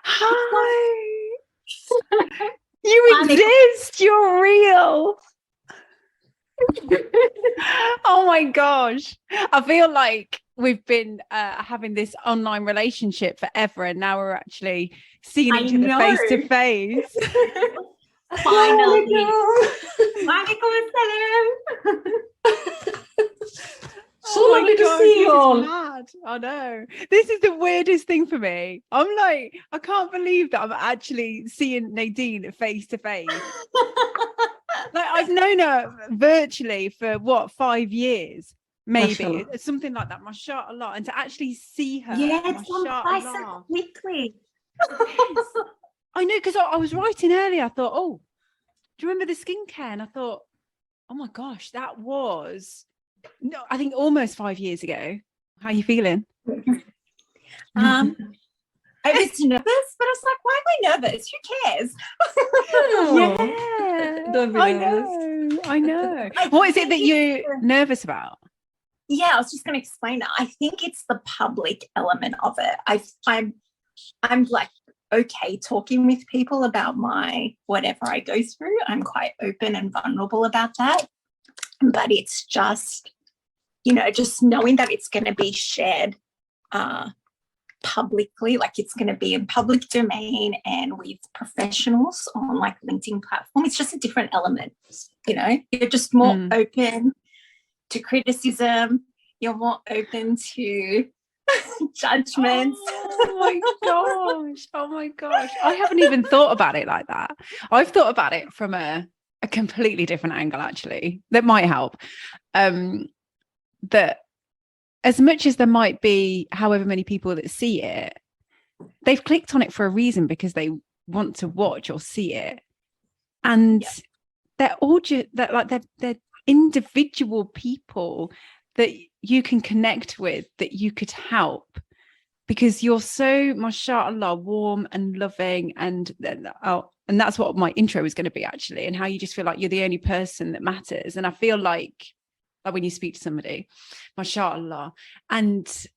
Hi. You exist. You're real. Oh my gosh. I feel like we've been having this online relationship forever, and now we're actually seeing each other face to face. Finally. So lovely to see you all. Mad. I know. This is the weirdest thing for me. I'm like, I can't believe that I'm actually seeing Nadine face to face. Like, I've known her virtually for what, 5 years, maybe something like that. Mashallah, and to actually see her, it's gone by so quickly. I know, because I was writing earlier. I thought, oh, do you remember the skincare? And I thought, oh my gosh, that was I think almost 5 years ago. How are you feeling? I was nervous, but I was like, why am I nervous? Who cares? Yeah, don't be nervous. I know. What is it that you're nervous about? Yeah, I was just going to explain it. I think it's the public element of it. I'm like, okay, talking with people about my whatever I go through. I'm quite open and vulnerable about that. But it's just, just knowing that it's going to be shared publicly, like it's going to be in public domain and with professionals on like LinkedIn platform. It's just a different element, you're just more open to criticism. You're more open to judgments. Oh my gosh. I haven't even thought about it like that. I've thought about it from a completely different angle, actually, that might help. That as much as there might be however many people that see it, they've clicked on it for a reason, because they want to watch or see it, and they're all they're individual people that you can connect with, that you could help, because you're so, mashallah, warm and loving, and that's what my intro is going to be, actually, and how you just feel like you're the only person that matters. And I feel like when you speak to somebody, mashallah, and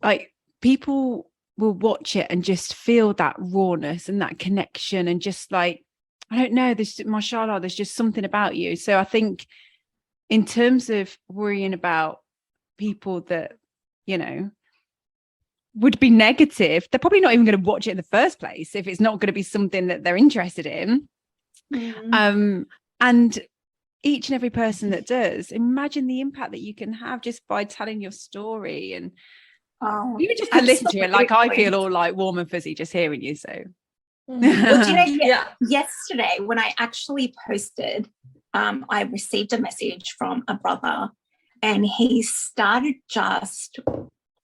like people will watch it and just feel that rawness and that connection, and just like, I don't know, there's, mashallah, there's just something about you. So I think in terms of worrying about people that, would be negative, they're probably not even going to watch it in the first place if it's not going to be something that they're interested in. And each and every person that does, imagine the impact that you can have just by telling your story, and even just to listen to it. Like, I feel all like warm and fuzzy just hearing you. So yesterday when I actually posted, I received a message from a brother, and he started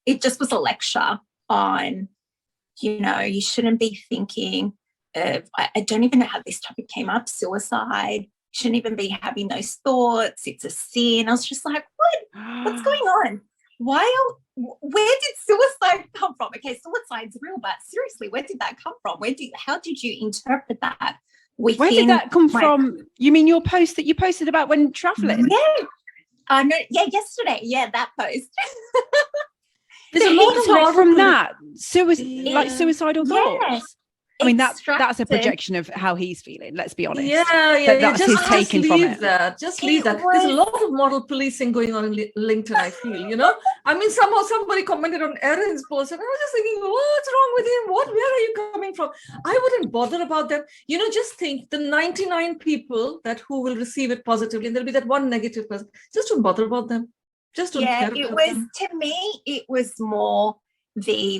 it just was a lecture on, you shouldn't be thinking of, I don't even know how this topic came up, suicide. You shouldn't even be having those thoughts. It's a sin. I was just like, what's going on? Where did suicide come from? Okay, suicide's real, but seriously, where did that come from? How did you interpret that? Where did that come from? You mean your post that you posted about when traveling? No, yesterday. Yeah, that post. There's a lot of from that suicidal thoughts. Yes. I mean, that's a projection of how he's feeling, let's be honest. That's his taken from it. Just leave that. There's a lot of moral policing going on in LinkedIn, I feel, I mean, somehow somebody commented on Erin's post, and I was just thinking, what's wrong with him? Where are you coming from? I wouldn't bother about them. Just think the 99 people who will receive it positively, and there'll be that one negative person. Just don't bother about them. Just don't care about them. To me, it was more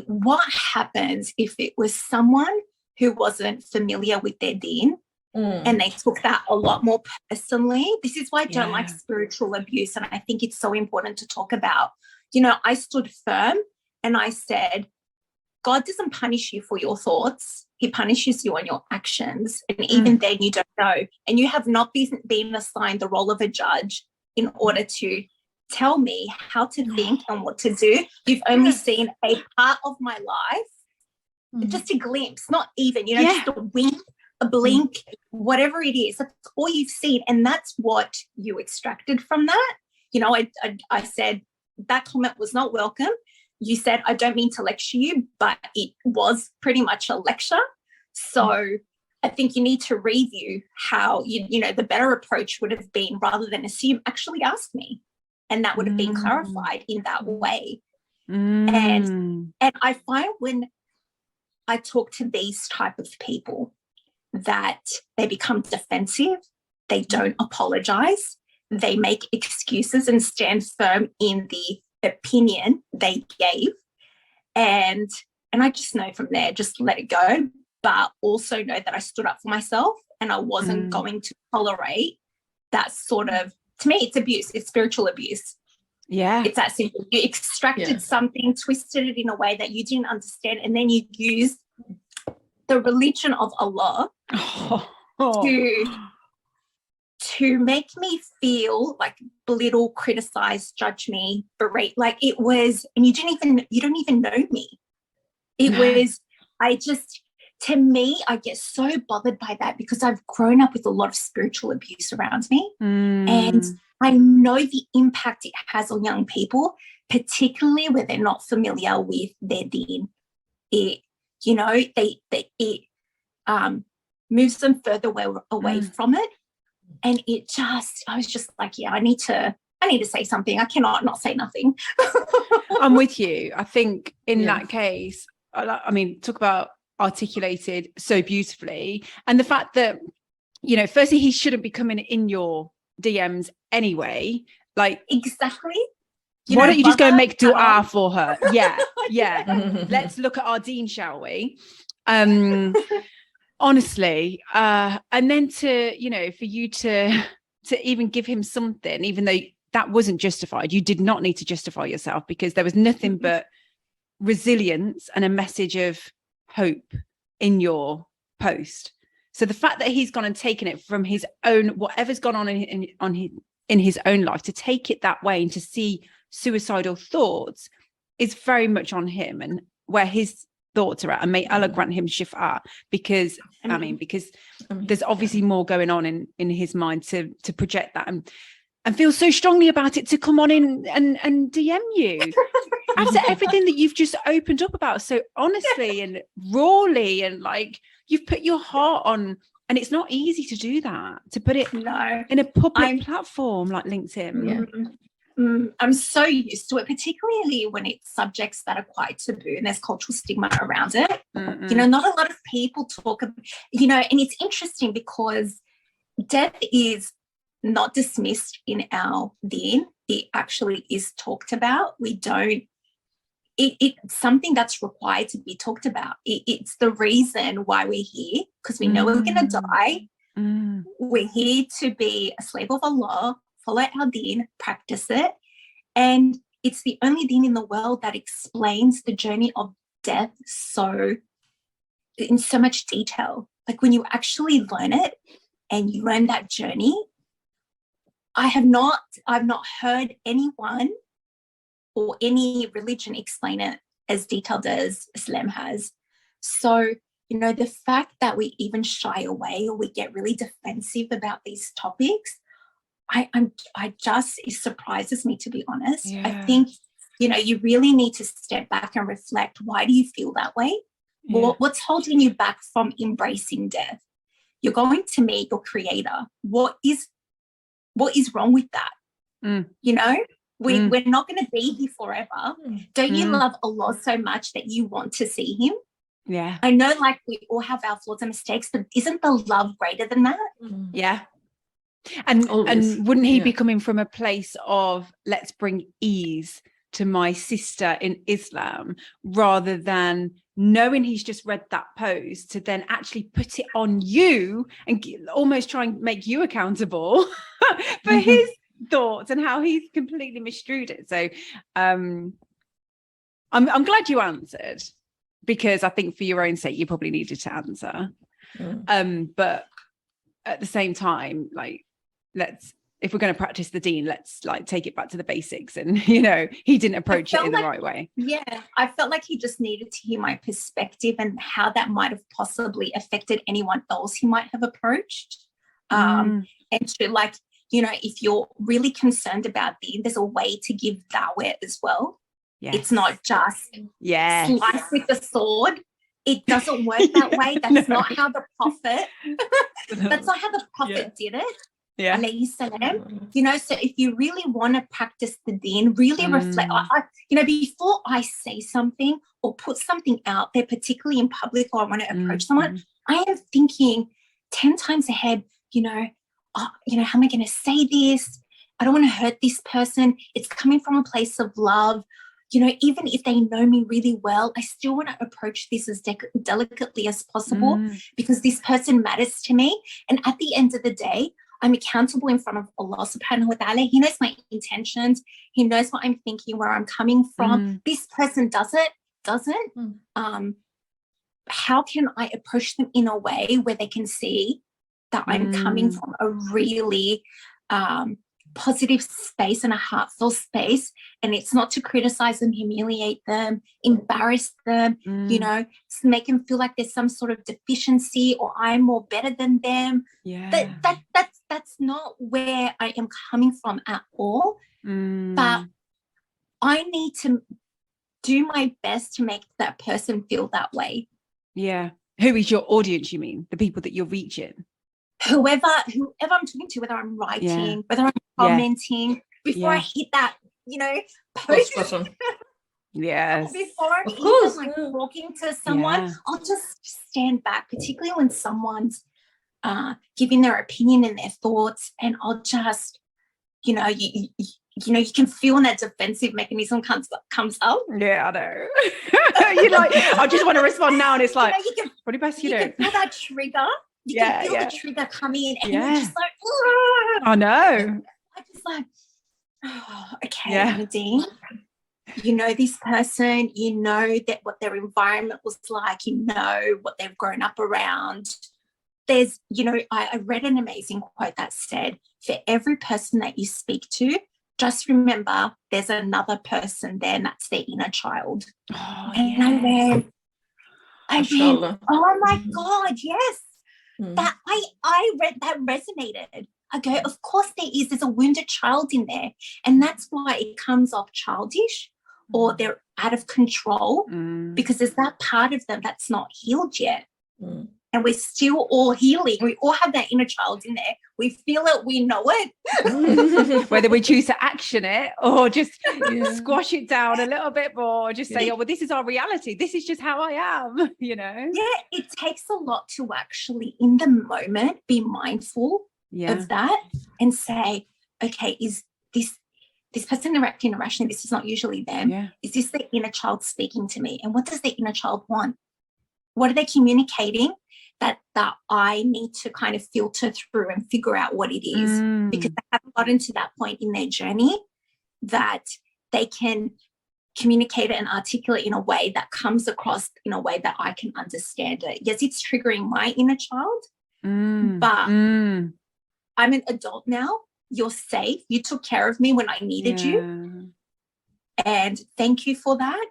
what happens if it was someone who wasn't familiar with their deen, and they took that a lot more personally. This is why I don't like spiritual abuse, and I think it's so important to talk about. I stood firm and I said, God doesn't punish you for your thoughts. He punishes you on your actions, and even then you don't know. And you have not been assigned the role of a judge in order to tell me how to think and what to do. You've only seen a part of my life, just a glimpse, not even, just a wink, a blink, whatever it is. That's all you've seen, and that's what you extracted from that. I said that comment was not welcome. you said, I don't mean to lecture you, but it was pretty much a lecture. So I think you need to review how, you know, the better approach would have been, rather than assume, actually ask me. And that would have been clarified in that way. And I find when I talk to these type of people that they become defensive, they don't apologize, they make excuses and stand firm in the opinion they gave. And I just know from there, just let it go, but also know that I stood up for myself and I wasn't going to tolerate that sort of, to me, it's abuse, it's spiritual abuse. Yeah. It's that simple. You extracted something, twisted it in a way that you didn't understand, and then you used the religion of Allah to make me feel like belittle, criticize, judge me, berate. Like it was, and you don't even know me. It was, to me, I get so bothered by that because I've grown up with a lot of spiritual abuse around me. And I know the impact it has on young people, particularly where they're not familiar with their deen. It, you know, it moves them further away from it. And I was just like, yeah, I need to say something. I cannot not say nothing. I'm with you. I think in that case, I mean, talk about articulated so beautifully. And the fact that, you know, firstly, he shouldn't be coming in your DMs anyway. Like, exactly. Why don't you just go and make dua for her? Yeah. Let's look at our Dean, shall we? Honestly, and then to, you know, for you to even give him something, even though that wasn't justified, you did not need to justify yourself, because there was nothing but resilience and a message of hope in your post. So the fact that he's gone and taken it from his own, whatever's gone on in his own life, to take it that way and to see suicidal thoughts is very much on him, and where his thoughts are at. And may Allah grant him shifa, because because there's obviously more going on in his mind to project that and feel so strongly about it, to come on in and DM you after everything that you've just opened up about so honestly and rawly, and like you've put your heart on. And it's not easy to do that, to put it in a public platform like LinkedIn. I'm so used to it, particularly when it's subjects that are quite taboo and there's cultural stigma around it. You know, not a lot of people talk about, you know, and it's interesting because death is not dismissed in our deen. It actually is talked about. We don't, it's something that's required to be talked about. It's the reason why we're here, because we know we're going to die. We're here to be a slave of Allah, follow our deen, practice it. And it's the only deen in the world that explains the journey of death in so much detail. Like when you actually learn it and you learn that journey, I've not heard anyone or any religion explain it as detailed as Islam has. So, you know, the fact that we even shy away or we get really defensive about these topics, it surprises me, to be honest. I think, you know, you really need to step back and reflect. Why do you feel that way? What's holding you back from embracing death? You're going to meet your creator. What is wrong with that? You know, we're not going to be here forever. Don't you love Allah so much that you want to see him? Yeah. I know, like, we all have our flaws and mistakes, but isn't the love greater than that? Yeah. And wouldn't he be coming from a place of, let's bring ease to my sister in Islam, rather than knowing he's just read that post to then actually put it on you and almost try and make you accountable for his thoughts and how he's completely misconstrued it. So I'm glad you answered, because I think for your own sake you probably needed to answer. But at the same time, like, if we're going to practice the deen, let's like take it back to the basics. And, you know, he didn't approach it in the right way. Yeah, I felt like he just needed to hear my perspective and how that might have possibly affected anyone else he might have approached. And to, like, you know, if you're really concerned about deen, there's a way to give dawah as well. Yes. It's not just Yes. slice with the sword. It doesn't work that way. That's not how the prophet, that's not how the prophet did it. Yeah. Alayhi salam. You know, so if you really want to practice the deen, really reflect, you know, before I say something or put something out there, particularly in public, or I want to approach someone, I am thinking 10 times ahead, you know, how am I going to say this? I don't want to hurt this person. It's coming from a place of love. You know, even if they know me really well, I still want to approach this as delicately as possible because this person matters to me. And at the end of the day, I'm accountable in front of Allah subhanahu wa ta'ala. He knows my intentions. He knows what I'm thinking, where I'm coming from. This person doesn't. How can I approach them in a way where they can see that I'm coming from a really positive space and a heartfelt space, and it's not to criticize them, humiliate them, embarrass them, you know, make them feel like there's some sort of deficiency or I'm more better than them. That's not where I am coming from at all. But I need to do my best to make that person feel that way. Yeah. Who is your audience, you mean? The people that you're reaching? Whoever I'm talking to, whether I'm writing, whether I'm commenting, before I hit that, you know, post button. Yes. Before I'm even like talking to someone, I'll just stand back, particularly when someone's giving their opinion and their thoughts, and I'll just, you know, you know, you can feel when that defensive mechanism comes up. Yeah, I know. You're like, I just want to respond now, and it's like, you know, what best you do? You can feel that trigger. You can feel the trigger come in, and you're just like, I know. I'm just like, oh, okay, Nadine, you know this person, you know that what their environment was like, you know what they've grown up around. There's, you know, I read an amazing quote that said, for every person that you speak to, just remember there's another person there, and that's their inner child. And I went, oh my God, yes. That I read that resonated. I go, of course there's a wounded child in there. And that's why it comes off childish or they're out of control because there's that part of them that's not healed yet. And we're still all healing. We all have that inner child in there. We feel it, we know it. Whether we choose to action it or just squash it down a little bit more, just say, oh, well, this is our reality. This is just how I am, you know? Yeah, it takes a lot to actually, in the moment, be mindful of that and say, okay, is this person reacting irrationally? This is not usually them. Yeah. Is this the inner child speaking to me? And what does the inner child want? What are they communicating that I need to kind of filter through and figure out what it is? Because they haven't gotten to that point in their journey that they can communicate it and articulate in a way that comes across in a way that I can understand it. Yes, it's triggering my inner child, but I'm an adult now. You're safe. You took care of me when I needed you. And thank you for that.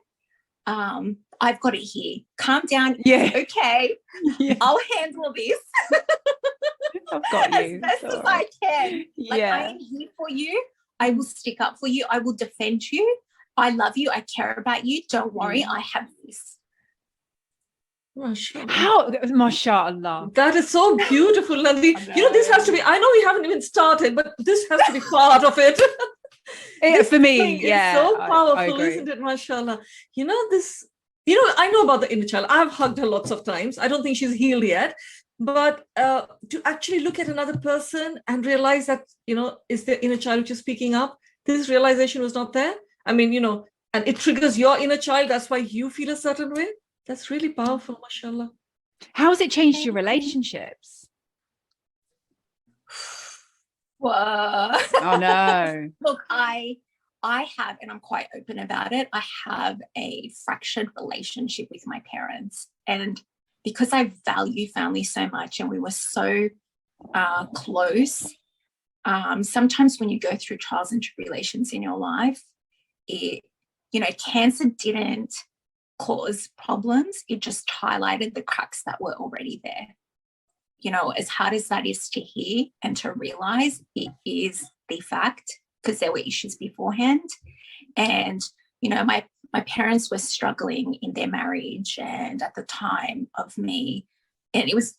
I've got it here. Calm down. Yeah. Okay. Yeah. I'll handle this. I've got you. As best as I can. Like, I am here for you. I will stick up for you. I will defend you. I love you. I care about you. Don't worry. I have this. Mashallah. How, mashallah. That is so beautiful, Nadine. You know, this has to be, I know we haven't even started, but this has to be part of it. For me, it's so powerful, isn't it? Mashallah. You know, I know about the inner child. I've hugged her lots of times. I don't think she's healed yet. But to actually look at another person and realize that, you know, is the inner child which is speaking up? This realization was not there. I mean, you know, and it triggers your inner child. That's why you feel a certain way. That's really powerful, mashallah. How has it changed your relationships? Whoa. Oh, no. Look, I have, and I'm quite open about it, I have a fractured relationship with my parents. And because I value family so much and we were so close, sometimes when you go through trials and tribulations in your life, cancer didn't cause problems. It just highlighted the cracks that were already there. You know, as hard as that is to hear and to realize, it is the fact, because there were issues beforehand. And, you know, my parents were struggling in their marriage, and at the time of me, and it was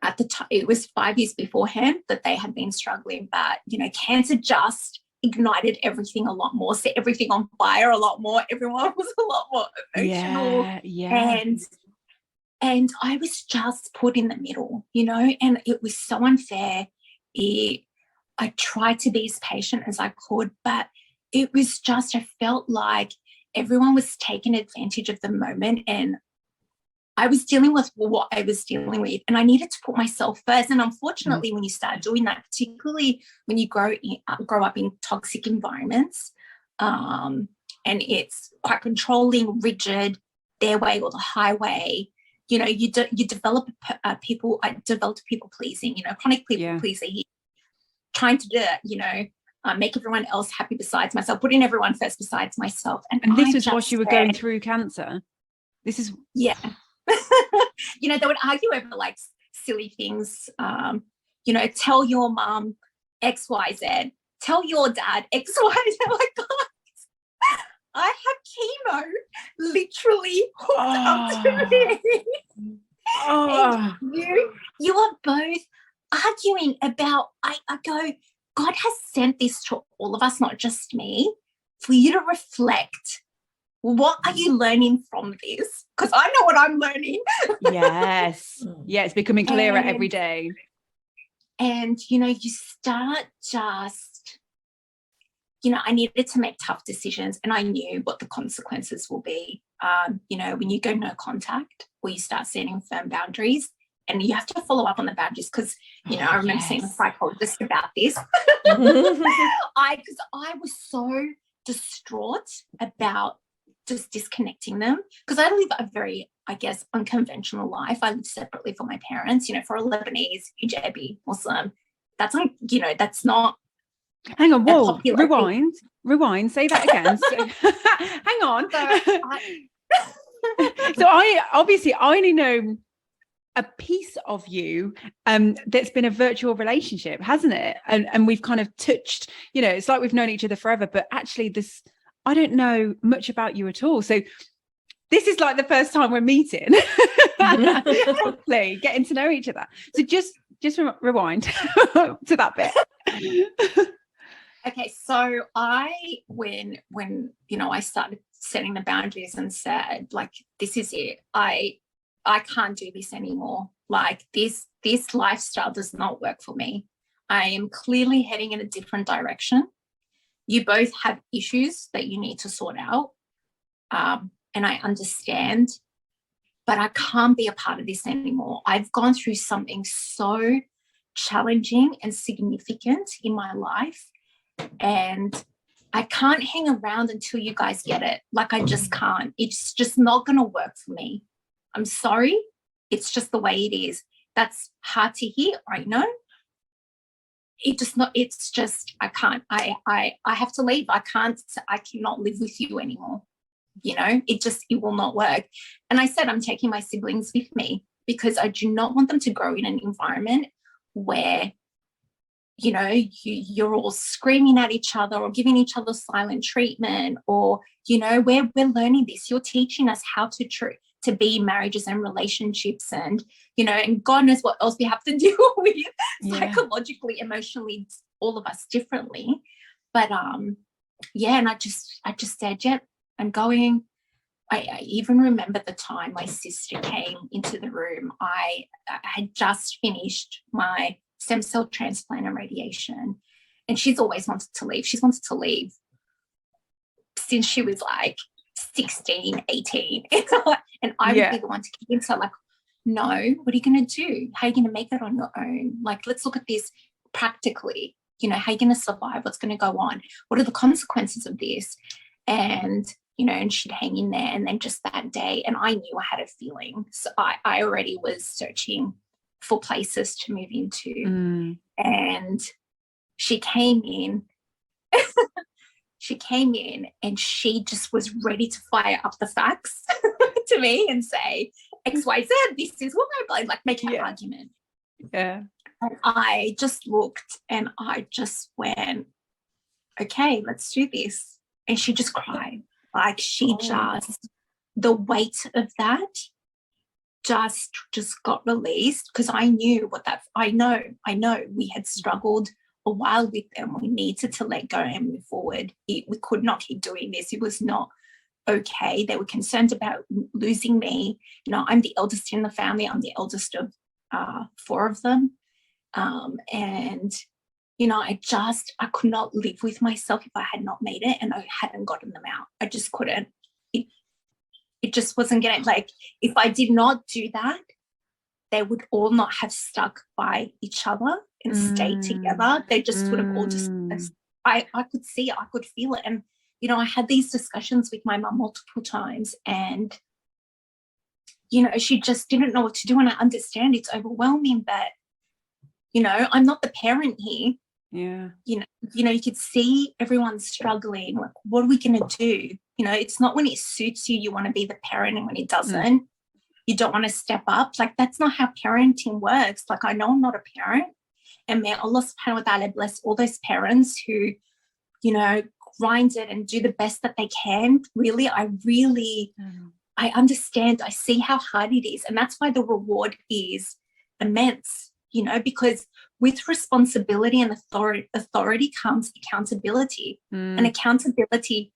at the time, it was 5 years beforehand that they had been struggling, but, you know, cancer just ignited everything a lot more, set everything on fire a lot more. Everyone was a lot more emotional. And I was just put in the middle, you know, and it was so unfair. I tried to be as patient as I could, but it was just, I felt like everyone was taking advantage of the moment, and I was dealing with what I was dealing with, and I needed to put myself first. And unfortunately, when you start doing that, particularly when you grow up in toxic environments, and it's quite controlling, rigid, their way or the highway, you know, you develop people. I developed people pleasing, you know, chronic people pleaser, trying to you know, make everyone else happy besides myself, putting everyone first besides myself. And this is whilst you were going through cancer. This is you know, they would argue over like silly things. You know, tell your mum XYZ, tell your dad XYZ. Like, guys, I have chemo literally hooked up to me. And you are both arguing about, I go, God has sent this to all of us, not just me, for you to reflect. What are you learning from this? Because I know what I'm learning. Yes. Yeah, it's becoming clearer every day. And, you know, you start just, you know, I needed to make tough decisions, and I knew what the consequences will be. You know, when you go no contact, or you start setting firm boundaries, and you have to follow up on the boundaries, because, you know, I remember seeing a psychologist about this. Because I was so distraught about just disconnecting them, because I live a very, I guess, unconventional life. I live separately from my parents, you know, for a Lebanese, hijabi, Muslim. That's like, you know, that's not. Hang on, whoa, rewind, say that again. Hang on. So I only know a piece of you that's been a virtual relationship, hasn't it? And we've kind of touched, you know, it's like we've known each other forever, but actually I don't know much about you at all. So this is like the first time we're meeting, properly getting to know each other. So just rewind to that bit. Okay, so when you know, I started setting the boundaries and said, like, this is it. I can't do this anymore. Like, this lifestyle does not work for me. I am clearly heading in a different direction. You both have issues that you need to sort out. And I understand, but I can't be a part of this anymore. I've gone through something so challenging and significant in my life, and I can't hang around until you guys get it. Like, I just can't. It's just not going to work for me. I'm sorry. It's just the way it is. That's hard to hear, I know. It's just, I can't. I have to leave. I cannot live with you anymore. You know, it will not work. And I said, I'm taking my siblings with me, because I do not want them to grow in an environment where, you know, you're all screaming at each other or giving each other silent treatment, or, you know, we're learning this. You're teaching us how to be in marriages and relationships, and, you know, and God knows what else we have to deal with psychologically, emotionally, all of us differently. But and I just said, yeah, I'm going. I even remember the time my sister came into the room. I had just finished my stem cell transplant and radiation, and she's always wanted to leave. She's wanted to leave since she was like 16, 18. And I would be the one to keep in. So, like, no, what are you going to do? How are you going to make it on your own? Like, let's look at this practically. You know, how are you going to survive? What's going to go on? What are the consequences of this? And, you know, and she'd hang in there. And then just that day, and I knew I had a feeling. So I already was searching for places to move into. And she came in. She came in and she just was ready to fire up the facts to me and say, XYZ, this is why, like, make an argument. Yeah. And I just looked and I just went, okay, let's do this. And she just cried. Like she the weight of that just got released, because I knew I know we had struggled a while with them. We needed to let go and move forward. We could not keep doing this. It was not okay. They were concerned about losing me. You know, I'm the eldest in the family. I'm the eldest of 4 of them. And, you know, I could not live with myself if I had not made it and I hadn't gotten them out. I just couldn't. It just wasn't going to, like, if I did not do that, they would all not have stuck by each other and stayed together. They just would have all just, I could see it, I could feel it. And, you know, I had these discussions with my mum multiple times, and, you know, she just didn't know what to do. And I understand it's overwhelming, but, you know, I'm not the parent here. Yeah. You know, you could see everyone struggling. Like, what are we going to do? You know, it's not when it suits you, you want to be the parent, and when it doesn't, you don't want to step up. Like, that's not how parenting works. Like, I know I'm not a parent, and may Allah subhanahu wa ta'ala bless all those parents who, you know, grind it and do the best that they can. Really, I understand. I see how hard it is. And that's why the reward is immense, you know, because with responsibility and authority comes accountability. And accountability,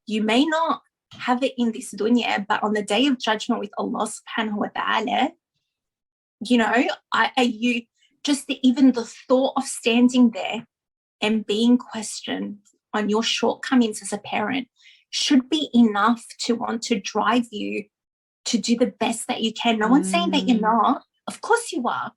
you may not have it in this dunya, but on the day of judgment with Allah subhanahu wa ta'ala, you know, even the thought of standing there and being questioned on your shortcomings as a parent should be enough to want to drive you to do the best that you can. No one's saying that you're not. Of course you are.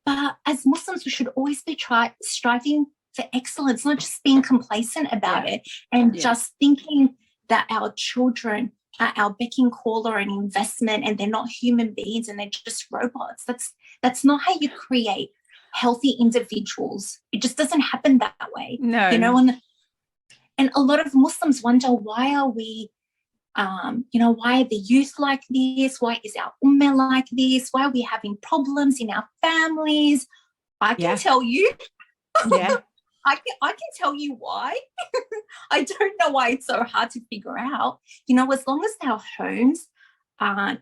But as Muslims, we should always be striving for excellence, not just being complacent about it and just thinking that our children are our beck and call or an investment, and they're not human beings and they're just robots. That's not how you create healthy individuals. It just doesn't happen that way. No. You know, and a lot of Muslims wonder, why are we, you know, why are the youth like this? Why is our ummah like this? Why are we having problems in our families? I can tell you. Yeah. I can tell you why. I don't know why it's so hard to figure out. You know, as long as our homes aren't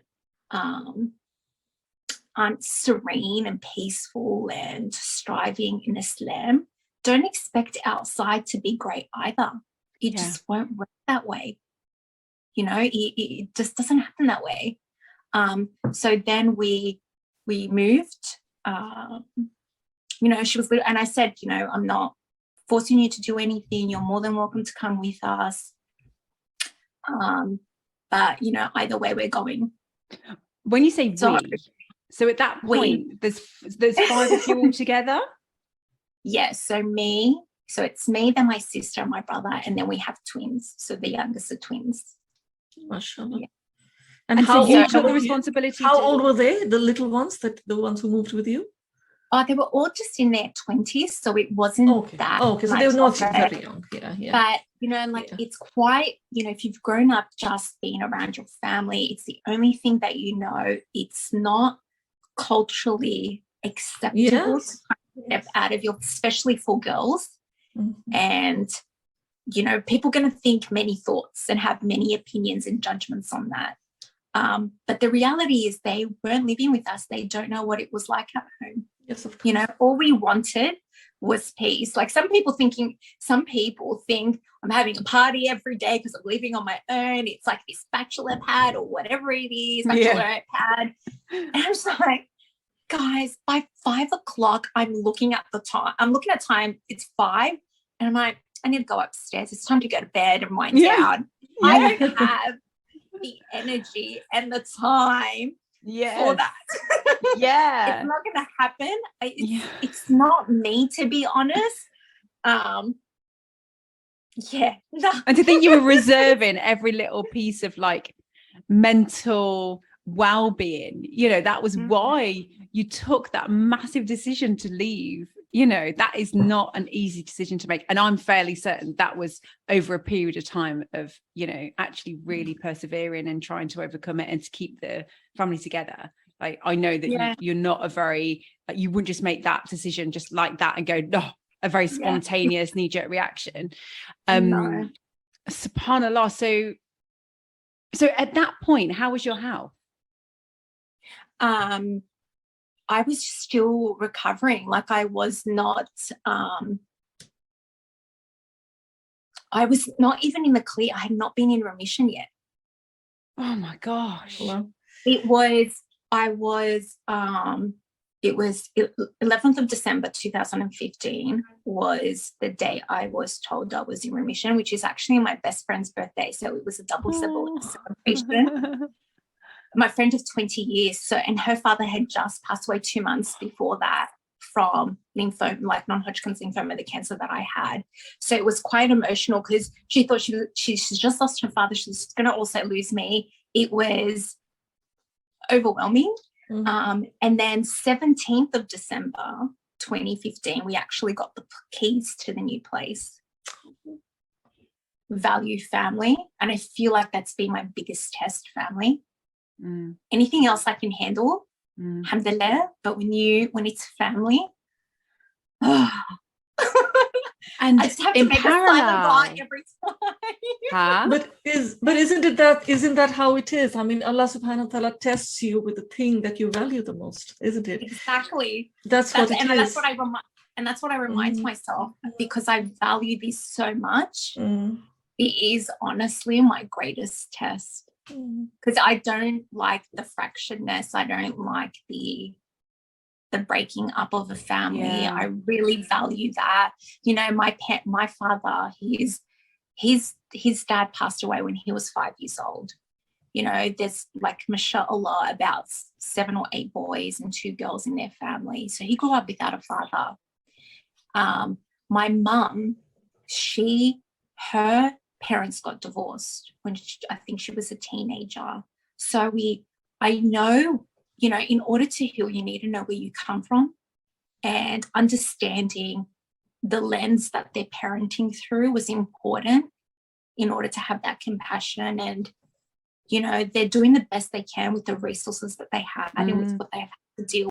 serene and peaceful and striving in Islam, don't expect outside to be great either. It just won't work that way. You know, it just doesn't happen that way. So then we moved. You know, she was little, and I said, you know, I'm not forcing you to do anything. You're more than welcome to come with us. But, you know, either way, we're going. When you say so at that point, there's 5 of you all together? Yes. So it's me, then my sister and my brother, and then we have twins. So the youngest are twins. Mashallah. Yeah. And how so you old took the responsibility? How old were they, the little ones, the ones who moved with you? Oh, they were all just in their 20s, so it wasn't that. Okay, so they were not very young. Yeah. But, you know, like it's quite, you know, if you've grown up just being around your family, it's the only thing that you know. It's not culturally acceptable to step out of your, especially for girls. And, you know, people are going to think many thoughts and have many opinions and judgments on that. But the reality is they weren't living with us. They don't know what it was like at home. Yes, of course. You know, all we wanted was peace. Like some people think I'm having a party every day because I'm living on my own. It's like this bachelor pad or whatever it is, bachelorette pad. And I'm just like, guys, by 5 o'clock, I'm looking at time. It's 5. And I'm like, I need to go upstairs. It's time to go to bed and wind down. Yeah. I don't have the energy and the time for that. Yeah. It's not going to happen. It's not me, to be honest. No. And to think you were reserving every little piece of like mental well-being, you know, that was why you took that massive decision to leave. You know, that is not an easy decision to make. And I'm fairly certain that was over a period of time of, you know, actually really persevering and trying to overcome it and to keep the family together. Like, I know that you're not a very, like, you wouldn't just make that decision just like that and go, no, a very spontaneous knee-jerk reaction. No. SubhanAllah. So So at that point, how was your health? I was still recovering. Like I was not even in the clear. I had not been in remission yet. Oh my gosh. Well, It was 11th of December 2015 was the day I was told I was in remission, which is actually my best friend's birthday. So it was a double celebration. My friend of 20 years. So, and her father had just passed away 2 months before that from lymphoma, like non-Hodgkin's lymphoma, the cancer that I had. So it was quite emotional because she thought she's just lost her father. She's going to also lose me. It was overwhelming. mm-hmm. And then 17th of December 2015, we actually got the keys to the new place. Value family. And I feel like that's been my biggest test, family. Anything else I can handle, alhamdulillah, but when it's family, and I just have to in make a silent parallel, bar every time. But isn't that how it is? I mean, Allah subhanahu wa ta'ala tests you with the thing that you value the most, isn't it? Exactly. That's what it is. That's what I remind myself, because I value this so much. It is honestly my greatest test. Because I don't like the fractionness. I don't like the breaking up of a family. Yeah. I really value that. You know, my father, his dad passed away when he was 5 years old. You know, there's like, mashallah, about 7 or 8 boys and 2 girls in their family. So he grew up without a father. My mum, her parents got divorced when I think she was a teenager. So I know, you know, in order to heal, you need to know where you come from, and understanding the lens that they're parenting through was important in order to have that compassion. And, you know, they're doing the best they can with the resources that they had and with what they have to deal